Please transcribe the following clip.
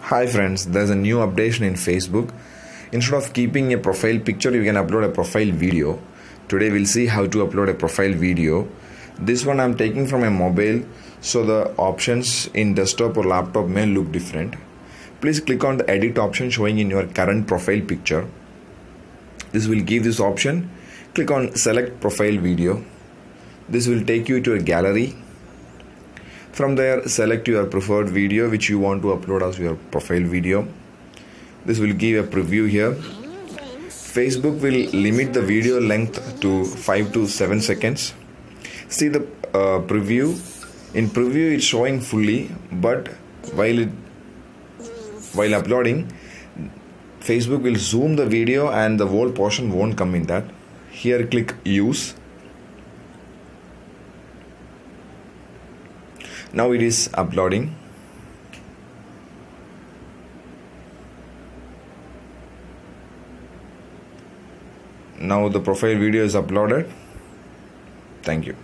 Hi friends, there's a new updation in Facebook. Instead of keeping a profile picture, you can upload a profile video. Today we'll see how to upload a profile video. This one I'm taking from a mobile, so the options in desktop or laptop may look different. Please click on the edit option showing in your current profile picture. This will give this option. Click on select profile video. This will take you to a gallery. From there, select your preferred video which you want to upload as your profile video. This will give a preview here. Facebook will limit the video length to 5 to 7 seconds. See the preview. In preview it's showing fully, but while uploading, Facebook will zoom the video and the whole portion won't come in that. Here click use. Now it is uploading. Now the profile video is uploaded. Thank you.